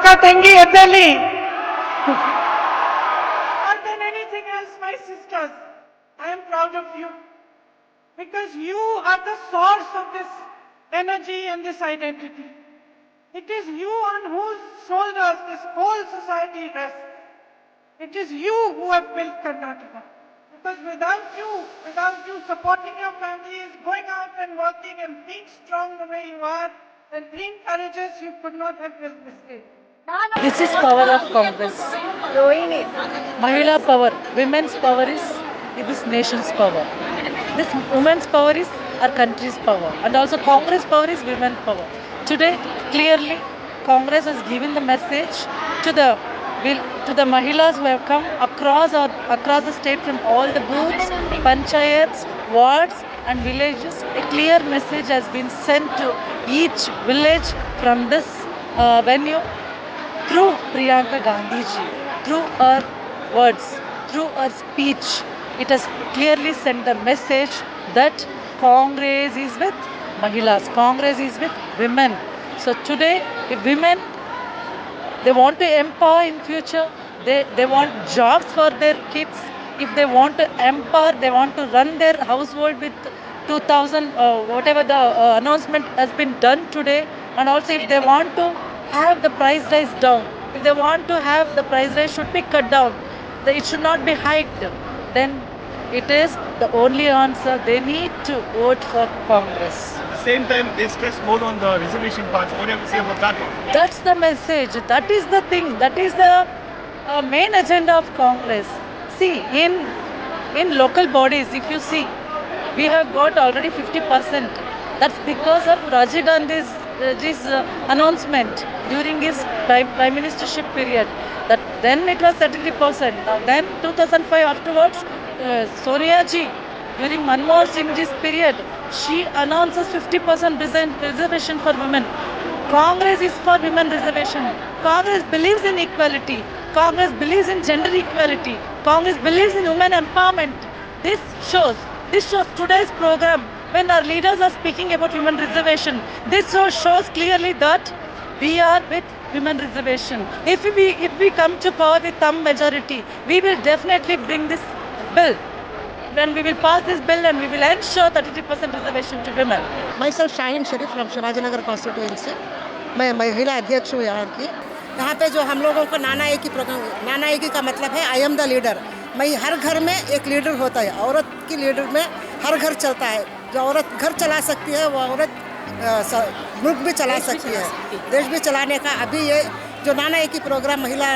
Akka Tengi Eddali. More than anything else, my sisters, I am proud of you. Because you are the source of this energy and this identity. It is you on whose shoulders this whole society rests. It is you who have built Karnataka. Because without you supporting your families, going out and working and being strong the way you are, and being courageous, you could not have built this state. This is power of Congress. Mahila power, women's power is this nation's power. This women's power is our country's power, and also Congress power is women's power. Today, clearly, Congress has given the message to the to the Mahilas who have come across the state from all the booths, panchayats, wards, and villages. A clear message has been sent to each village from this venue through Priyanka Gandhiji, through her words, through her speech. It has clearly sent the message that Congress is with Mahilas, Congress is with women. So today, if women they want to empower in future, they want jobs for their kids. If they want to empower, they want to run their household with 2000, whatever the announcement has been done today. And also if they want to have the price rise down, if they want to have the price rise should be cut down, it should not be hiked, then it is the only answer. They need to vote for Congress. At the same time, they stress more on the reservation parts. What do you have to say about that one? That's the message. That is the thing. That is the main agenda of Congress. See, in local bodies, if you see, we have got already 50%. That's because of Rajiv Gandhi's announcement during his prime ministership period. That then it was 33%. Then 2005 afterwards, Sonia ji during Manmohan Singh's period, she announces 50% reservation for women. Congress is for women reservation. Congress believes in equality. Congress believes in gender equality. Congress believes in women empowerment. This shows today's program when our leaders are speaking about women reservation. This shows clearly that we are with women reservation. If we come to power with some majority, we will definitely bring this bill. Then we will pass this bill and we will ensure 33% reservation to women. Myself Shaheen Sharif from Shivajinagar constituency. मैं महिला अध्यक्ष हूँ यहाँ की। यहाँ पे जो हम लोगों को नाना एकी का मतलब है आई एम द लीडर। मैं हर घर में एक लीडर होता है। औरत की लीडर में हर घर चलता है। जो औरत घर चला सकती है वो औरत मुल्क भी चला सकती है, देश भी चलाने का। अभी ये जो नाना एकी प्रोग्राम महिला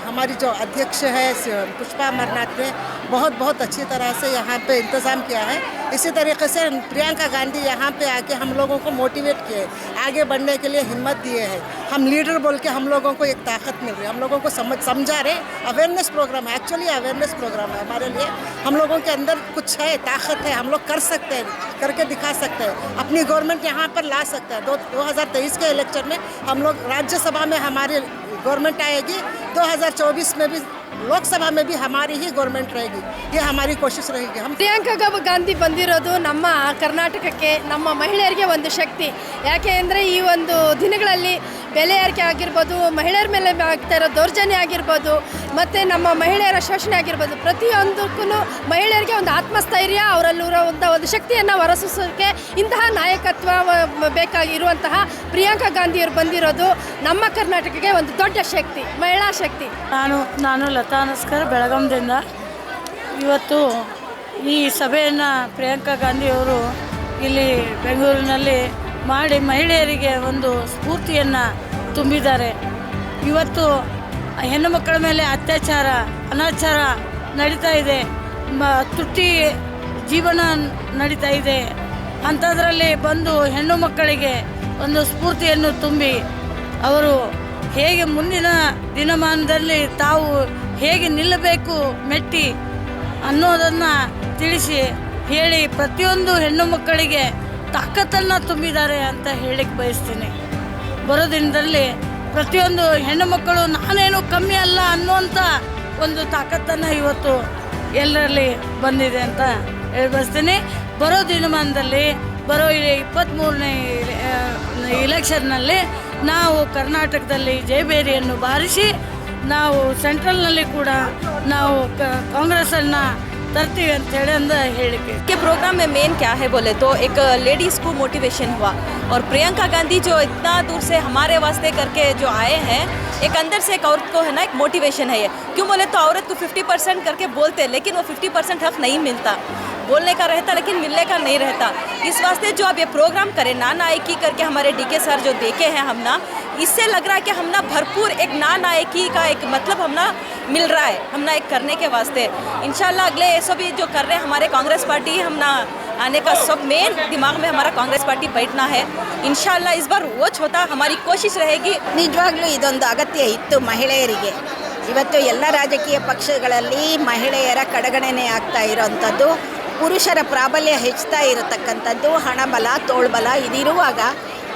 हमारी जो अध्यक्ष है पुष्पा मरनाथ ने बहुत अच्छी तरह से यहाँ पे इंतज़ाम किया है। इसी तरीके से प्रियंका गांधी यहाँ पे आके हम लोगों को मोटिवेट किए, आगे बढ़ने के लिए हिम्मत दिए हैं। हम लीडर बोल के हम लोगों को एक ताकत मिल रही है, हम लोगों को समझा रहे। अवेयरनेस प्रोग्राम है, एक्चुअली अवेयरनेस प्रोग्राम है हमारे लिए। हम लोगों के अंदर कुछ है, ताकत है, हम लोग कर सकते हैं, करके दिखा सकते हैं, अपनी गवर्नमेंट यहाँ पर ला सकते हैं। 2023 के इलेक्शन में हम लोग राज्यसभा में हमारी गवर्नमेंट आएगी, 2024 में भी ಲೋಕಸಭಾ में भी हमारी ही गवर्नमेंट रहेगी, ये हमारी कोशिश रहेगी। हम ಪ್ರಿಯಾಂಕಾ ಗಾಂಧಿ ಬಂದಿರೋದು ನಮ್ಮ ಕರ್ನಾಟಕಕ್ಕೆ, ನಮ್ಮ ಮಹಿಳೆಯರಿಗೆ ಒಂದು ಶಕ್ತಿ. ಯಾಕೆ ಅಂದರೆ ಈ ಒಂದು ದಿನಗಳಲ್ಲಿ ಬೆಲೆ ಏರಿಕೆ ಆಗಿರ್ಬೋದು, ಮಹಿಳೆಯರ ಮೇಲೆ ಆಗ್ತಾ ಇರೋ ದೌರ್ಜನ್ಯ ಆಗಿರ್ಬೋದು, ಮತ್ತು ನಮ್ಮ ಮಹಿಳೆಯರ ಶೋಷಣೆ ಆಗಿರ್ಬೋದು, ಪ್ರತಿಯೊಂದಕ್ಕೂ ಮಹಿಳೆಯರಿಗೆ ಒಂದು ಆತ್ಮಸ್ಥೈರ್ಯ, ಅವರಲ್ಲಿರುವಂಥ ಒಂದು ಶಕ್ತಿಯನ್ನು ಹೊರಸೂಸೋಕ್ಕೆ ಇಂತಹ ನಾಯಕತ್ವ ಬೇಕಾಗಿರುವಂತಹ ಪ್ರಿಯಾಂಕಾ ಗಾಂಧಿಯವರು ಬಂದಿರೋದು ನಮ್ಮ ಕರ್ನಾಟಕಕ್ಕೆ ಒಂದು ದೊಡ್ಡ ಶಕ್ತಿ, ಮಹಿಳಾ ಶಕ್ತಿ. ನಾನು ಲತಾ ನಸ್ಕರ್ ಬೆಳಗಾಂದಿಂದ. ಇವತ್ತು ಈ ಸಭೆಯನ್ನು ಪ್ರಿಯಾಂಕಾ ಗಾಂಧಿಯವರು ಇಲ್ಲಿ ಬೆಂಗಳೂರಿನಲ್ಲಿ ಮಾಡಿ ಮಹಿಳೆಯರಿಗೆ ಒಂದು ಸ್ಫೂರ್ತಿಯನ್ನು ತುಂಬಿದ್ದಾರೆ. ಇವತ್ತು ಹೆಣ್ಣು ಮಕ್ಕಳ ಮೇಲೆ ಅತ್ಯಾಚಾರ ಅನಾಚಾರ ನಡೀತಾ ಇದೆ, ತುಟ್ಟಿ ಜೀವನ ನಡೀತಾ ಇದೆ. ಅಂಥದ್ರಲ್ಲಿ ಬಂದು ಹೆಣ್ಣು ಮಕ್ಕಳಿಗೆ ಒಂದು ಸ್ಫೂರ್ತಿಯನ್ನು ತುಂಬಿ ಅವರು ಹೇಗೆ ಮುಂದಿನ ದಿನಮಾನದಲ್ಲಿ ತಾವು ಹೇಗೆ ನಿಲ್ಲಬೇಕು ಮೆಟ್ಟಿ ಅನ್ನೋದನ್ನು ತಿಳಿಸಿ ಹೇಳಿ ಪ್ರತಿಯೊಂದು ಹೆಣ್ಣು ಮಕ್ಕಳಿಗೆ ತಾಕತ್ತನ್ನು ತುಂಬಿದ್ದಾರೆ ಅಂತ ಹೇಳಿಕ್ಕೆ ಬಯಸ್ತೀನಿ. ಬರೋ ದಿನದಲ್ಲಿ ಪ್ರತಿಯೊಂದು ಹೆಣ್ಣು ಮಕ್ಕಳು ನಾನೇನು ಕಮ್ಮಿ ಅಲ್ಲ ಅನ್ನುವಂಥ ಒಂದು ತಾಕತ್ತನ್ನು ಇವತ್ತು ಎಲ್ಲರಲ್ಲಿ ಬಂದಿದೆ ಅಂತ ಹೇಳಿ ಬಯಸ್ತೀನಿ. ಬರೋ ದಿನಮಾನದಲ್ಲಿ ಬರೋ 23ನೇ ಇಲೆಕ್ಷನ್ನಲ್ಲಿ ನಾವು ಕರ್ನಾಟಕದಲ್ಲಿ ಜಯಬೇರಿಯನ್ನು ಬಾರಿಸಿ ನಾವು ಸೆಂಟ್ರಲ್ನಲ್ಲಿ ಕೂಡ ನಾವು ಕಾಂಗ್ರೆಸ್ಸನ್ನು तरतीवी ಅಂತ ಹೇಳಿಕೆ के प्रोग्राम में मेन क्या है बोले तो एक लेडीज़ को मोटिवेशन हुआ और प्रियंका गांधी जो इतना दूर से हमारे वास्ते करके जो आए हैं एक अंदर से एक औरत को है ना एक मोटिवेशन है ये क्यों बोले तो औरत को 50% करके बोलते हैं लेकिन वो 50% हक नहीं मिलता बोलने का रहता लेकिन मिलने का नहीं रहता इस वास्ते जो अब ये प्रोग्राम करें नानायकी करके हमारे डीके सर जो देखे हैं हम ना इससे लग रहा है कि हम ना भरपूर एक नानायकी का एक मतलब हम ना मिल रहा है हम ना एक करने के वास्ते इंशाल्लाह अगले ये सब जो कर रहे हैं हमारे कांग्रेस पार्टी हम ना आने का सब मेन दिमाग में हमारा कांग्रेस पार्टी बैठना है इंशाल्लाह इस बार वो छोटा हमारी कोशिश रहेगी ನಿಜವಾಗ್ಲೂ ಇದೊಂದು ಅಗತ್ಯ ಇತ್ತು ಮಹಿಳೆಯರಿಗೆ ಇವತ್ತು ಎಲ್ಲ ರಾಜಕೀಯ ಪಕ್ಷಗಳಲ್ಲಿ ಮಹಿಳೆಯರ ಕಡೆಗಣನೆ ಆಗ್ತಾ ಇರೋವಂಥದ್ದು ಪುರುಷರ ಪ್ರಾಬಲ್ಯ ಹೆಚ್ಚುತ್ತಾ ಇರತಕ್ಕಂಥದ್ದು ಹಣಬಲ ತೋಳ್ಬಲ ಇದಿರುವಾಗ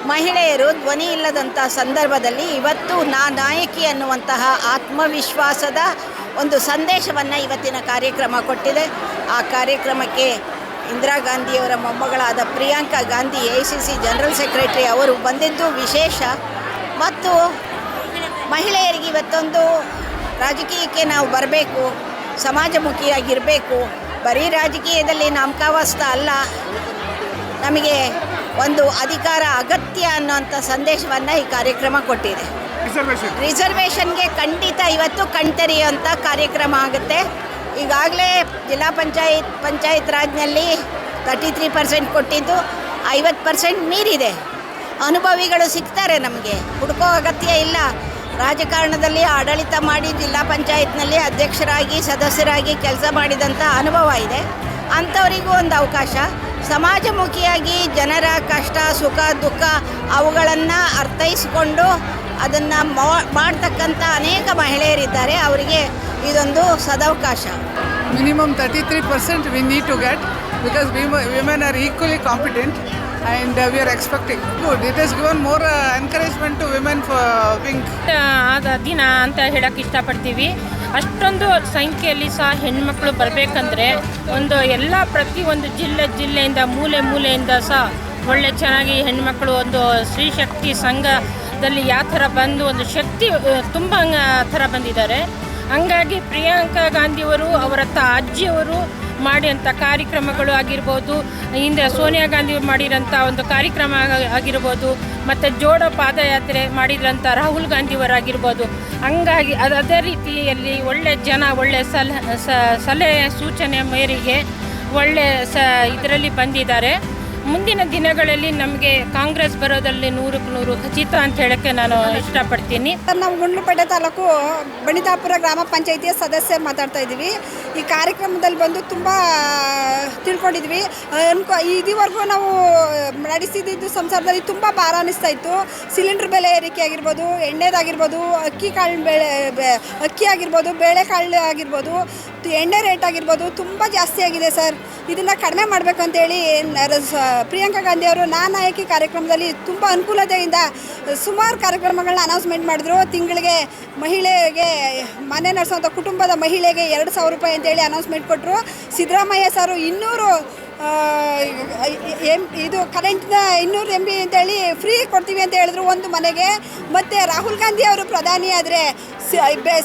ಮಹಿಳೆಯರು ಧ್ವನಿ ಇಲ್ಲದಂಥ ಸಂದರ್ಭದಲ್ಲಿ ಇವತ್ತು ನಾಯಕಿ ಅನ್ನುವಂತಹ ಆತ್ಮವಿಶ್ವಾಸದ ಒಂದು ಸಂದೇಶವನ್ನು ಇವತ್ತಿನ ಕಾರ್ಯಕ್ರಮ ಕೊಟ್ಟಿದೆ ಆ ಕಾರ್ಯಕ್ರಮಕ್ಕೆ ಇಂದಿರಾ ಗಾಂಧಿಯವರ ಮೊಮ್ಮಗಳಾದ Priyanka Gandhi AICC general secretary ಅವರು ಬಂದಿದ್ದು ವಿಶೇಷ ಮತ್ತು ಮಹಿಳೆಯರಿಗೆ ಇವತ್ತೊಂದು ರಾಜಕೀಯಕ್ಕೆ ನಾವು ಬರಬೇಕು ಸಮಾಜಮುಖಿಯಾಗಿರಬೇಕು ಬರೀ ರಾಜಕೀಯದಲ್ಲಿ ನಾಮಕಾವಸ್ತ ಅಲ್ಲ ನಮಗೆ ಒಂದು ಅಧಿಕಾರ ಅಗತ್ಯ ಅನ್ನೋಂಥ ಸಂದೇಶವನ್ನು ಈ ಕಾರ್ಯಕ್ರಮ ಕೊಟ್ಟಿದೆ ರಿಸರ್ವೇಷನ್ಗೆ ಖಂಡಿತ ಇವತ್ತು ಕಣ್ತೆರೆಯುವಂಥ ಕಾರ್ಯಕ್ರಮ ಆಗುತ್ತೆ ಈಗಾಗಲೇ ಜಿಲ್ಲಾ ಪಂಚಾಯತ್ ರಾಜ್ನಲ್ಲಿ 33% ಕೊಟ್ಟಿದ್ದು 50% ಮೀರಿದೆ ಅನುಭವಿಗಳು ಸಿಗ್ತಾರೆ ನಮಗೆ ಹುಡುಕೋ ಅಗತ್ಯ ಇಲ್ಲ ರಾಜಕಾರಣದಲ್ಲಿ ಆಡಳಿತ ಮಾಡಿ ಜಿಲ್ಲಾ ಪಂಚಾಯತ್ನಲ್ಲಿ ಅಧ್ಯಕ್ಷರಾಗಿ ಸದಸ್ಯರಾಗಿ ಕೆಲಸ ಮಾಡಿದಂಥ ಅನುಭವ ಇದೆ ಅಂಥವರಿಗೂ ಒಂದು ಅವಕಾಶ ಸಮಾಜಮುಖಿಯಾಗಿ ಜನರ ಕಷ್ಟ ಸುಖ ದುಃಖ ಅವುಗಳನ್ನು ಅರ್ಥೈಸಿಕೊಂಡು ಅದನ್ನು ಮಾಡ್ತಕ್ಕಂಥ ಅನೇಕ ಮಹಿಳೆಯರಿದ್ದಾರೆ ಅವರಿಗೆ ಇದೊಂದು ಸದವಕಾಶ minimum 33% we need to get because women are equally competent and we are expecting good it has given more encouragement to women for being ಆದ ದಿನ ಅಂತ ಹೇಳಕ್ಕೆ ಇಷ್ಟಪಡ್ತೀವಿ ಅಷ್ಟೊಂದು ಸಂಖ್ಯೆಯಲ್ಲಿ ಸಹ ಹೆಣ್ಮಕ್ಳು ಬರಬೇಕಂದ್ರೆ ಒಂದು ಎಲ್ಲ ಪ್ರತಿಯೊಂದು ಜಿಲ್ಲೆಯಿಂದ ಮೂಲೆಯಿಂದ ಸಹ ಒಳ್ಳೆ ಚೆನ್ನಾಗಿ ಹೆಣ್ಮಕ್ಳು ಒಂದು ಸ್ತ್ರೀ ಶಕ್ತಿ ಸಂಘದಲ್ಲಿ ಯಾವ ಥರ ಬಂದು ಒಂದು ಶಕ್ತಿ ತುಂಬ ಥರ ಬಂದಿದ್ದಾರೆ ಹಂಗಾಗಿ ಪ್ರಿಯಾಂಕಾ ಗಾಂಧಿಯವರು ಅವರ ಅಜ್ಜಿಯವರು ಮಾಡಿದಂಥ ಕಾರ್ಯಕ್ರಮಗಳು ಆಗಿರ್ಬೋದು ಹಿಂದೆ ಸೋನಿಯಾ ಗಾಂಧಿ ಮಾಡಿರೋಂಥ ಒಂದು ಕಾರ್ಯಕ್ರಮ ಆಗಿರ್ಬೋದು ಮತ್ತು ಜೋಡೋ ಪಾದಯಾತ್ರೆ ಮಾಡಿದ್ರಂಥ ರಾಹುಲ್ ಗಾಂಧಿಯವರಾಗಿರ್ಬೋದು ಹಂಗಾಗಿ ಅದೇ ರೀತಿಯಲ್ಲಿ ಒಳ್ಳೆ ಜನ ಒಳ್ಳೆ ಸಲಹೆ ಸೂಚನೆ ಮೇರೆಗೆ ಒಳ್ಳೆ ಇದರಲ್ಲಿ ಬಂದಿದ್ದಾರೆ ಮುಂದಿನ ದಿನಗಳಲ್ಲಿ ನಮಗೆ ಕಾಂಗ್ರೆಸ್ ಬರೋದಲ್ಲಿ 100ಕ್ಕೆ 100 ಖಚಿತ ಅಂತ ಹೇಳೋಕ್ಕೆ ನಾನು ಇಷ್ಟಪಡ್ತೀನಿ. ನಾವು ಗುಂಡ್ಲುಪೇಟೆ ತಾಲೂಕು ಬಣಿತಾಪುರ ಗ್ರಾಮ ಪಂಚಾಯಿತಿಯ ಸದಸ್ಯ ಮಾತಾಡ್ತಾ ಇದ್ದೀವಿ. ಈ ಕಾರ್ಯಕ್ರಮದಲ್ಲಿ ಬಂದು ತುಂಬ ತಿಳ್ಕೊಂಡಿದ್ವಿ. ಇದುವರೆಗೂ ನಾವು ನಡೆಸಿದ್ದು ಸಂಸಾರದಲ್ಲಿ ತುಂಬ ಭಾರ ಅನ್ನಿಸ್ತಾ ಇತ್ತು. ಸಿಲಿಂಡ್ರ್ ಬೆಲೆ ಏರಿಕೆ ಆಗಿರ್ಬೋದು, ಎಣ್ಣೆದಾಗಿರ್ಬೋದು, ಅಕ್ಕಿ ಆಗಿರ್ಬೋದು, ಬೇಳೆಕಾಳು ಆಗಿರ್ಬೋದು, ಎಣ್ಣೆ ರೇಟ್ ಆಗಿರ್ಬೋದು ತುಂಬ ಜಾಸ್ತಿ ಆಗಿದೆ ಸರ್. ಇದನ್ನು ಕಡಿಮೆ ಮಾಡಬೇಕಂತೇಳಿ ಪ್ರಿಯಾಂಕಾ ಗಾಂಧಿ ಅವರು ನಾನಾಯಕಿ ಕಾರ್ಯಕ್ರಮದಲ್ಲಿ ತುಂಬ ಅನುಕೂಲತೆಯಿಂದ ಸುಮಾರು ಕಾರ್ಯಕ್ರಮಗಳನ್ನ ಅನೌನ್ಸ್ಮೆಂಟ್ ಮಾಡಿದ್ರು. ತಿಂಗಳಿಗೆ ಮಹಿಳೆಗೆ ಮನೆ ನಡೆಸೋಂಥ ಕುಟುಂಬದ ಮಹಿಳೆಗೆ 2,000 ರೂಪಾಯಿ ಅಂತೇಳಿ ಅನೌನ್ಸ್ಮೆಂಟ್ ಕೊಟ್ಟರು. ಸಿದ್ದರಾಮಯ್ಯ ಸರು 200 ಇದು ಕರೆಂಟ್ನ 200 MB ಅಂತೇಳಿ ಫ್ರೀ ಕೊಡ್ತೀವಿ ಅಂತ ಹೇಳಿದ್ರು ಒಂದು ಮನೆಗೆ. ಮತ್ತು ರಾಹುಲ್ ಗಾಂಧಿ ಅವರು ಪ್ರಧಾನಿ ಆದರೆ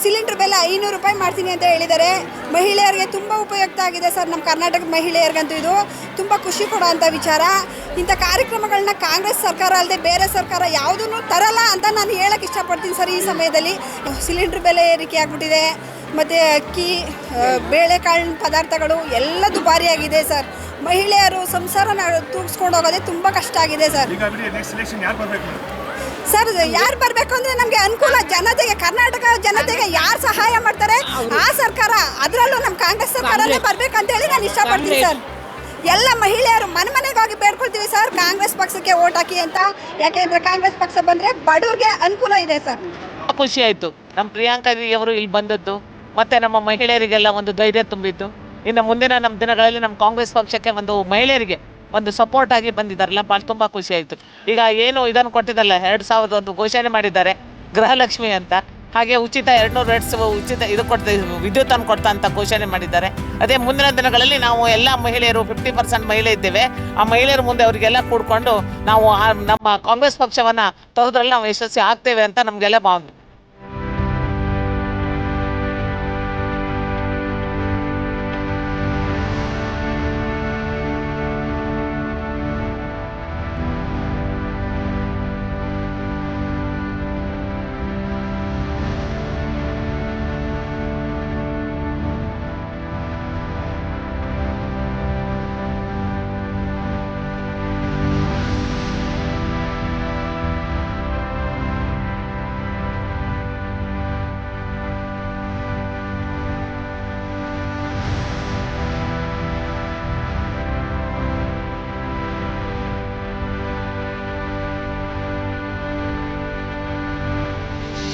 ಸಿಲಿಂಡ್ರ್ ಬೆಲೆ 500 ರೂಪಾಯಿ ಮಾಡ್ತೀನಿ ಅಂತ ಹೇಳಿದ್ದಾರೆ. ಮಹಿಳೆಯರಿಗೆ ತುಂಬ ಉಪಯುಕ್ತ ಆಗಿದೆ ಸರ್. ನಮ್ಮ ಕರ್ನಾಟಕದ ಮಹಿಳೆಯರಿಗಂತೂ ಇದು ತುಂಬ ಖುಷಿ ಕೊಡೋಂಥ ವಿಚಾರ. ಇಂಥ ಕಾರ್ಯಕ್ರಮಗಳನ್ನ ಕಾಂಗ್ರೆಸ್ ಸರ್ಕಾರ ಅಲ್ಲದೆ ಬೇರೆ ಸರ್ಕಾರ ಯಾವುದೂ ತರಲ್ಲ ಅಂತ ನಾನು ಹೇಳಕ್ಕೆ ಇಷ್ಟಪಡ್ತೀನಿ ಸರ್. ಈ ಸಮಯದಲ್ಲಿ ಸಿಲಿಂಡ್ರ್ ಬೆಲೆ ಏರಿಕೆ ಆಗಿಬಿಟ್ಟಿದೆ, ಮತ್ತು ಅಕ್ಕಿ ಬೇಳೆಕಾಳಿನ ಪದಾರ್ಥಗಳು ಎಲ್ಲ ದುಬಾರಿಯಾಗಿದೆ ಸರ್. ಮಹಿಳೆಯರು ಸಂಸಾರ ತೂಗಿಸ್ಕೊಂಡು ಹೋಗೋದೇ ತುಂಬ ಕಷ್ಟ ಆಗಿದೆ ಸರ್. ಸರ್ ಯಾರು ಬರಬೇಕು ಅಂದರೆ ನಮಗೆ ಅನುಕೂಲ, ಜನತೆಗೆ, ಕರ್ನಾಟಕ ಜನತೆಗೆ ಯಾರು ಸಹಾಯ ಮಾಡ್ತಾರೆ ಆ ಸರ್ಕಾರ, ಅದರಲ್ಲೂ ನಮ್ಮ ಕಾಂಗ್ರೆಸ್ ಸರ್ಕಾರನೇ ಬರಬೇಕಂತೇಳಿ ನಾನು ಇಷ್ಟಪಡ್ತೀನಿ ಸರ್. ಎಲ್ಲ ಮಹಿಳೆಯರು ಮನೆಗೆ ಬೇಡ್ಕೊಳ್ತೀವಿ ಸರ್, ಕಾಂಗ್ರೆಸ್ ಪಕ್ಷಕ್ಕೆ ಓಟ್ ಹಾಕಿ ಅಂತ. ಯಾಕೆಂದರೆ ಕಾಂಗ್ರೆಸ್ ಪಕ್ಷ ಬಂದರೆ ಬಡವ್ರಿಗೆ ಅನುಕೂಲ ಇದೆ ಸರ್. ಖುಷಿ ಆಯಿತು ನಮ್ಮ ಪ್ರಿಯಾಂಕಾ ಅವರು ಇಲ್ಲಿ ಬಂದದ್ದು, ಮತ್ತು ನಮ್ಮ ಮಹಿಳೆಯರಿಗೆಲ್ಲ ಒಂದು ಧೈರ್ಯ ತುಂಬಿದ್ದು. ಇನ್ನು ಮುಂದಿನ ನಮ್ಮ ದಿನಗಳಲ್ಲಿ ನಮ್ಮ ಕಾಂಗ್ರೆಸ್ ಪಕ್ಷಕ್ಕೆ ಒಂದು ಮಹಿಳೆಯರಿಗೆ ಒಂದು ಸಪೋರ್ಟ್ ಆಗಿ ಬಂದಿದ್ದಾರಲ್ಲ, ಭಾಳ ತುಂಬ ಖುಷಿ ಆಯಿತು. ಈಗ ಏನು ಇದನ್ನು ಕೊಟ್ಟಿದ್ದಲ್ಲ 2,000 ಘೋಷಣೆ ಮಾಡಿದ್ದಾರೆ ಗೃಹಲಕ್ಷ್ಮಿ ಅಂತ, ಹಾಗೆ ಉಚಿತ 200 ಯೂನಿಟ್ಸ್ ಉಚಿತ ಇದು ಕೊಡ್ತಾ ವಿದ್ಯುತ್ತನ್ನು ಕೊಡ್ತಾ ಅಂತ ಘೋಷಣೆ ಮಾಡಿದ್ದಾರೆ. ಅದೇ ಮುಂದಿನ ದಿನಗಳಲ್ಲಿ ನಾವು ಎಲ್ಲ ಮಹಿಳೆಯರು 50% ಮಹಿಳೆ ಇದ್ದೇವೆ. ಆ ಮಹಿಳೆಯರ ಮುಂದೆ ಅವರಿಗೆಲ್ಲ ಕೂಡ್ಕೊಂಡು ನಾವು ನಮ್ಮ ಕಾಂಗ್ರೆಸ್ ಪಕ್ಷವನ್ನು ತರೋದ್ರಲ್ಲಿ ನಾವು ಯಶಸ್ವಿ ಆಗ್ತೇವೆ ಅಂತ ನಮಗೆಲ್ಲ